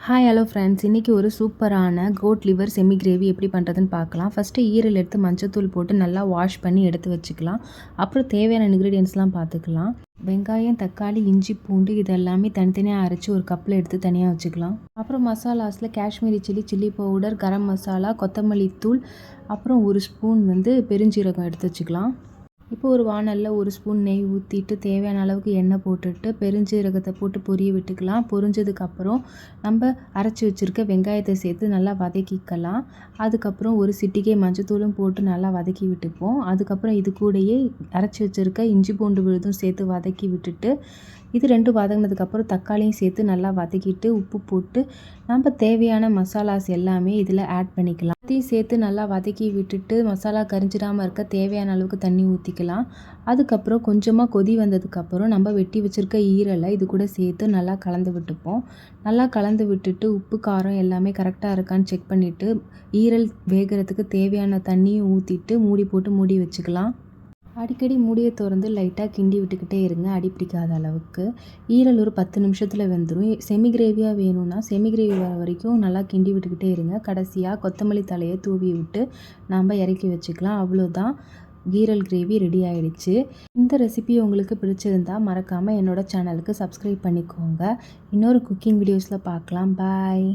Hi hello friends, இன்றைக்கி ஒரு சூப்பரான கோட் லிவர் செமி கிரேவி எப்படி பண்ணுறதுன்னு பார்க்கலாம். ஃபஸ்ட்டு ஈரல் எடுத்து மஞ்சத்தூள் போட்டு நல்லா வாஷ் பண்ணி எடுத்து வச்சுக்கலாம். அப்புறம் தேவையான இன்க்ரீடியன்ட்ஸ்லாம் பார்த்துக்கலாம். வெங்காயம், தக்காளி, இஞ்சி, பூண்டு இதெல்லாமே தனித்தனியாக அரைச்சி ஒரு கப்பில் எடுத்து தனியாக வச்சுக்கலாம். அப்புறம் மசாலாஸில் காஷ்மீரி சில்லி பவுடர், கரம் மசாலா, கொத்தமல்லி தூள், அப்புறம் ஒரு ஸ்பூன் பெருஞ்சீரகம் எடுத்து வச்சுக்கலாம். இப்போ ஒரு வாணலில் ஒரு ஸ்பூன் நெய் ஊற்றிட்டு தேவையான அளவுக்கு எண்ணெய் போட்டுட்டு பெருஞ்சீரகத்தை போட்டு பொரிய விட்டுக்கலாம். பொரிஞ்சதுக்கப்புறம் நம்ம அரைச்சி வச்சுருக்க வெங்காயத்தை சேர்த்து நல்லா வதக்கிக்கலாம். அதுக்கப்புறம் ஒரு சிட்டிகை மஞ்சத்தூளும் போட்டு நல்லா வதக்கி விட்டுப்போம். அதுக்கப்புறம் இது கூடயே அரைச்சி வச்சுருக்க இஞ்சி பூண்டு விழுதும் சேர்த்து வதக்கி விட்டுட்டு இது ரெண்டும் வதங்கினதுக்கப்புறம் தக்காளியும் சேர்த்து நல்லா வதக்கிட்டு உப்பு போட்டு நம்ம தேவையான மசாலாஸ் எல்லாமே இதில் ஆட் பண்ணிக்கலாம். அதையும் சேர்த்து நல்லா வதக்கி விட்டுட்டு மசாலா கரிஞ்சிடாமல் இருக்க தேவையான அளவுக்கு தண்ணி ஊற்றிக்கலாம். அதுக்கப்புறம் கொஞ்சமாக கொதி வந்ததுக்கப்புறம் நம்ம வெட்டி வச்சுருக்க ஈரலை இது கூட சேர்த்து நல்லா கலந்து விட்டுப்போம். நல்லா கலந்து விட்டுட்டு உப்பு காரம் எல்லாமே கரெக்டாக இருக்கான்னு செக் பண்ணிவிட்டு ஈரல் வேகிறதுக்கு தேவையான தண்ணியும் ஊற்றிட்டு மூடி போட்டு மூடி வச்சுக்கலாம். அடிக்கடி மூடியை திறந்து லைட்டாக கிண்டி விட்டுக்கிட்டே இருங்க, அடி பிடிக்காத அளவுக்கு. ஈரல் ஒரு 10 நிமிஷத்தில் வெந்துடும். செமி கிரேவியாக வேணும்னா செமி கிரேவி வர வரைக்கும் நல்லா கிண்டி விட்டுக்கிட்டே இருங்க. கடைசியாக கொத்தமல்லி தலையை தூவி விட்டு நாம் இறக்கி வச்சுக்கலாம். அவ்வளோதான், ஈரல் கிரேவி ரெடி ஆகிடுச்சு. இந்த ரெசிபி உங்களுக்கு பிடிச்சிருந்தால் மறக்காமல் என்னோடய சேனலுக்கு சப்ஸ்கிரைப் பண்ணிக்கோங்க. இன்னொரு குக்கிங் வீடியோஸில் பார்க்கலாம். பாய்.